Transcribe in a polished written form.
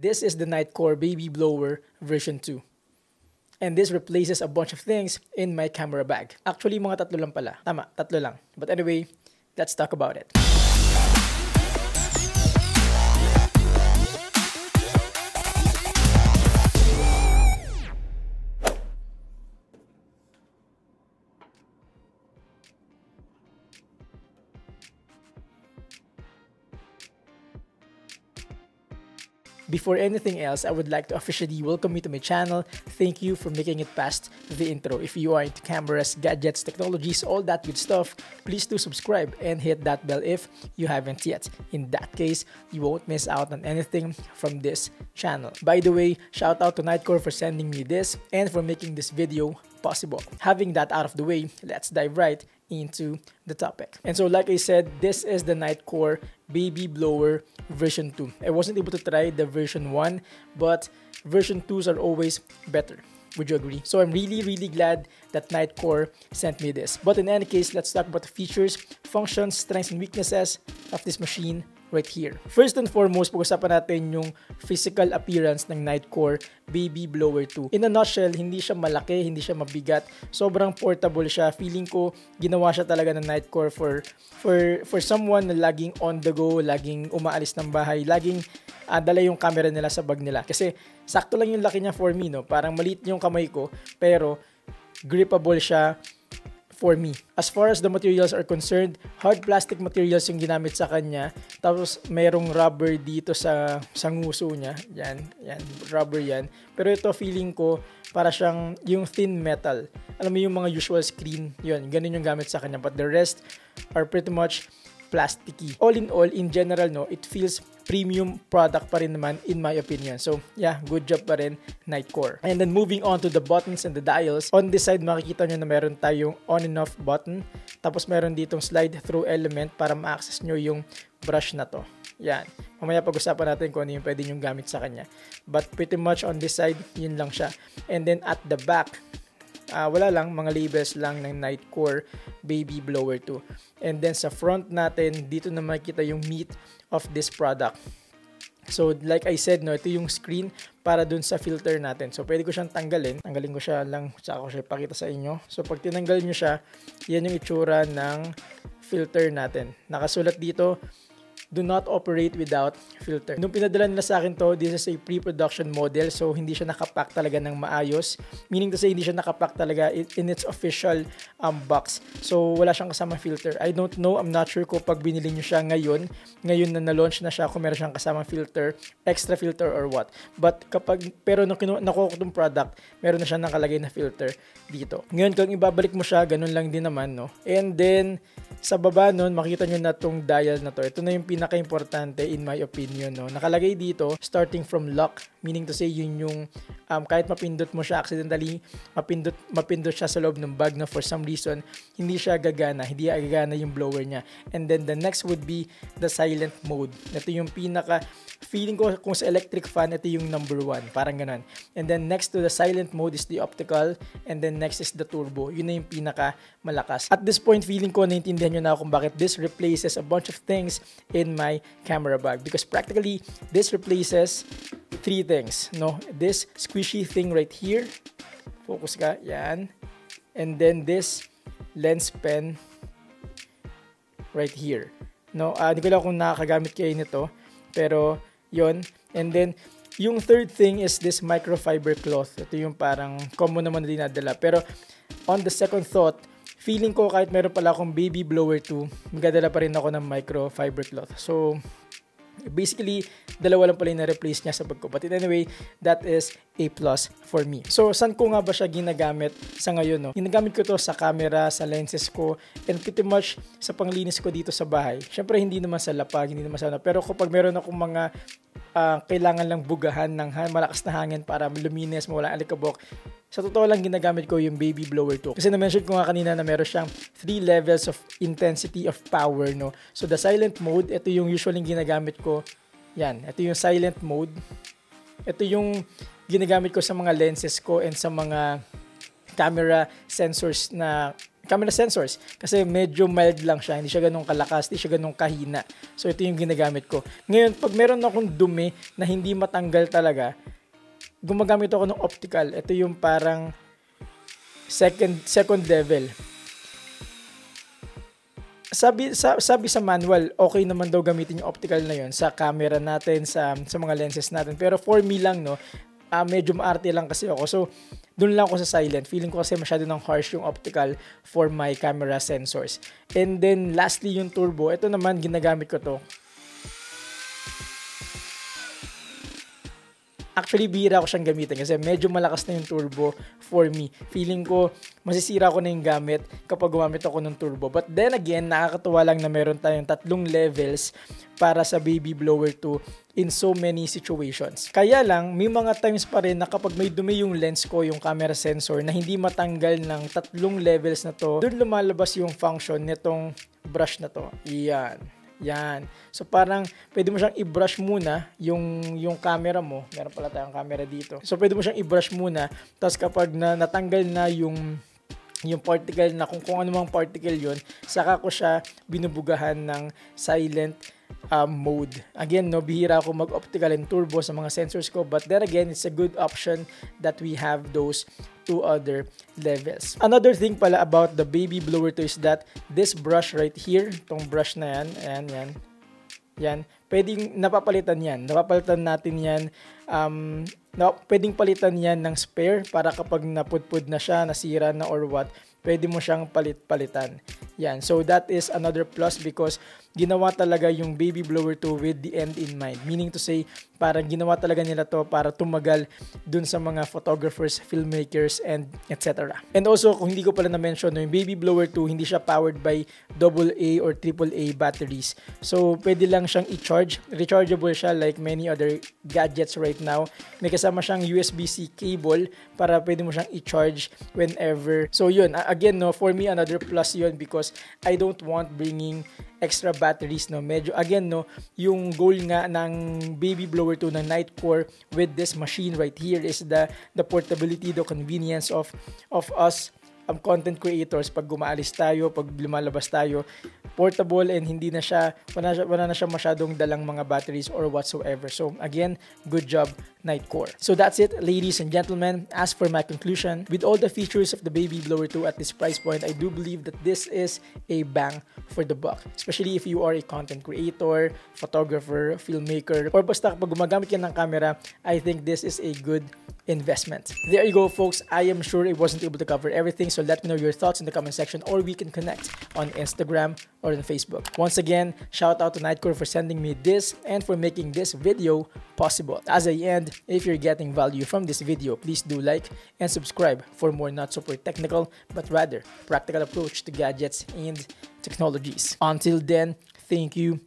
This is the Nitecore Baby Blower version 2. And this replaces a bunch of things in my camera bag. Actually, mga tatlo lang pala. Tama, tatlo lang. But anyway, let's talk about it. Before anything else, I would like to officially welcome you to my channel. Thank you for making it past the intro. If you are into cameras, gadgets, technologies, all that good stuff, please do subscribe and hit that bell if you haven't yet. In that case, you won't miss out on anything from this channel. By the way, shout out to Nitecore for sending me this and for making this video possible. Having that out of the way, let's dive right into the topic. And so like I said, this is the Nitecore Baby Blower version 2. I wasn't able to try the version 1, but version 2s are always better. Would you agree? So I'm really glad that Nitecore sent me this. But in any case, let's talk about the features, functions, strengths, and weaknesses of this machine right here. First and foremost, pag-usapan natin yung physical appearance ng Nitecore Baby Blower 2. In a nutshell, hindi siya malaki, hindi siya mabigat. Sobrang portable siya. Feeling ko, ginawa siya talaga ng Nitecore for someone na laging on the go, laging umaalis ng bahay, laging dala yung camera nila sa bag nila. Kasi sakto lang yung laki niya for me, no? Parang maliit yung kamay ko, pero grippable siya for me. As far as the materials are concerned, hard plastic materials yung ginamit sa kanya. Tapos mayroong rubber dito sa nguso niya. Yan, rubber yan. Pero ito feeling ko para siyang yung thin metal. Alam mo yung mga usual screen, yun, ganun yung gamit sa kanya. But the rest are pretty much plasticky. All in all, in general, no, it feels premium product pa rin naman in my opinion. So, yeah, good job pa rin, Nitecore. And then moving on to the buttons and the dials. On this side, makikita nyo na meron tayong on and off button. Tapos meron ditong slide through element para ma-access nyo yung brush na to. Yan. Mamaya pag-usapan natin kung ano yung pwede nyo gamit sa kanya. But pretty much on this side, yun lang siya. And then at the back, wala lang, mga labels lang ng Nitecore Baby Blower 2. And then sa front natin, dito na makikita yung meat of this product. So like I said, no, ito yung screen para dun sa filter natin. So pwede ko siyang tanggalin. Tanggalin ko siya lang, tsaka ko siya pakita sa inyo. So pag tinanggal nyo siya, yan yung itsura ng filter natin. Nakasulat dito, do not operate without filter. Nung pinadala nila sa akin to, this is a pre-production model, so hindi siya nakapack talaga ng maayos. Meaning to say, hindi siya nakapack talaga in its official box. So wala siyang kasama filter. I don't know, I'm not sure kung pag binili nyo siya ngayon na na-launch na siya, kung meron siyang kasama filter, extra filter or what. But pero nung nakuha ko itong product, meron na siya nakalagay na filter dito. Ngayon, kung ibabalik mo siya, ganun lang din naman, no? And then, sa baba nun, makita nyo na itong dial na to. Ito na yung pinaka-importante in my opinion, no? Nakalagay dito, starting from lock, meaning to say yun yung kahit mapindot mo siya accidentally, mapindot siya sa loob ng bag na for some reason, hindi siya gagana, hindi gagana yung blower niya. And then the next would be the silent mode. Ito yung feeling ko kung sa electric fan, ito yung number 1, parang ganun. And then next to the silent mode is the optical, and then next is the turbo. Yun na yung pinaka malakas. At this point, feeling ko naintindihan nyo na kung bakit this replaces a bunch of things in my camera bag, because practically this replaces 3 things, no? This squishy thing right here, focus ka, yan, and then this lens pen right here, no? Hindi ko lang kung nakakagamit kayo nito, pero yon. And then yung third thing is this microfiber cloth. Ito yung parang common naman na dinadala, pero on the second thought, feeling ko kahit meron pala akong Baby Blower 2, magdadala pa rin ako ng microfiber cloth. So basically, dalawa lang pala yung na-replace niya sa bag ko. But anyway, that is a plus for me. So, saan ko nga ba siya ginagamit sa ngayon, no? Ginagamit ko to sa camera, sa lenses ko, and pretty much sa panglinis ko dito sa bahay. Siyempre, hindi naman sa lapag, hindi naman sa ano. Pero kapag meron akong mga kailangan lang bugahan ng malakas na hangin para luminis, mawala alikabok, sa totoo lang ginagamit ko yung Baby Blower 2. Kasi na-mention ko nga kanina na meron siyang 3 levels of intensity of power, no? So the silent mode, ito yung usually ginagamit ko. Yan, ito yung silent mode. Ito yung ginagamit ko sa mga lenses ko and sa mga camera sensors na camera sensors. Kasi medyo mild lang siya. Hindi siya ganun kalakas, hindi siya ganun kahina. So ito yung ginagamit ko. Ngayon, pag meron akong dumi na hindi matanggal talaga, gumagamit ako ng optical. Ito yung parang second level. Sabi sa manual, okay naman daw gamitin yung optical na yon sa camera natin, sa mga lenses natin. Pero for me lang, no, medyo maarte lang kasi ako. So, doon lang ako sa silent. Feeling ko kasi masyado ng harsh yung optical for my camera sensors. And then, lastly, yung turbo. Ito naman, ginagamit ko to. Actually, bihira ko siyang gamitin kasi medyo malakas na yung turbo for me. Feeling ko, masisira ko na yung gamit kapag gumamit ako ng turbo. But then again, nakakatuwa lang na meron tayong 3 levels para sa Baby Blower 2 in so many situations. Kaya lang, may mga times pa rin na kapag may dumi yung lens ko, yung camera sensor, na hindi matanggal ng 3 levels na to, doon lumalabas yung function nitong brush na to. Yan. So parang pwede mo siyang i-brush muna yung camera mo. Meron pala tayong camera dito. So pwede mo siyang i-brush muna. Tapos kapag natanggal na yung particle na kung ano mang particle yun, saka ko siya binubugahan ng silent mode. Again, no, bihira ako mag-optical and turbo sa mga sensors ko, but then again, it's a good option that we have those 2 other levels. Another thing pala about the Baby Blower 2 is that this brush right here, itong brush na yan, pwedeng napapalitan yan. Napapalitan natin yan, pwedeng palitan yan ng spare para kapag napudpud na siya, nasira na or what, pwede mo siyang palitan. Yan. So that is another plus because ginawa talaga yung Baby Blower 2 with the end in mind. Meaning to say, parang ginawa talaga nila to para tumagal dun sa mga photographers, filmmakers, and etc. And also, kung hindi ko pala na-mention, yung Baby Blower 2, hindi siya powered by AA or AAA batteries. So, pwede lang siyang i-charge. Rechargeable siya like many other gadgets right now. May kasama siyang USB-C cable para pwede mo siyang i-charge whenever. So, yun. Again, no, for me, another plus yun because I don't want bringing extra batteries, no. Medyo again, no, yung goal nga ng Baby Blower 2 ng Nitecore with this machine right here is the portability, the convenience of us content creators. Pag gumaalis tayo, pag lumalabas tayo, portable and wala na siya masyadong dalang mga batteries or whatsoever. So again, good job Nitecore. So that's it, ladies and gentlemen. As for my conclusion, with all the features of the Baby Blower 2 at this price point, I do believe that this is a bang for the buck. Especially if you are a content creator, photographer, filmmaker, or basta kapag gumagamit ka ng camera, I think this is a good investment. There you go, folks. I am sure I wasn't able to cover everything, so let me know your thoughts in the comment section, or we can connect on Instagram or on Facebook. Once again, shout out to Nitecore for sending me this and for making this video possible. As I end, if you're getting value from this video, please do like and subscribe for more not super technical but rather practical approach to gadgets and technologies. Until then, thank you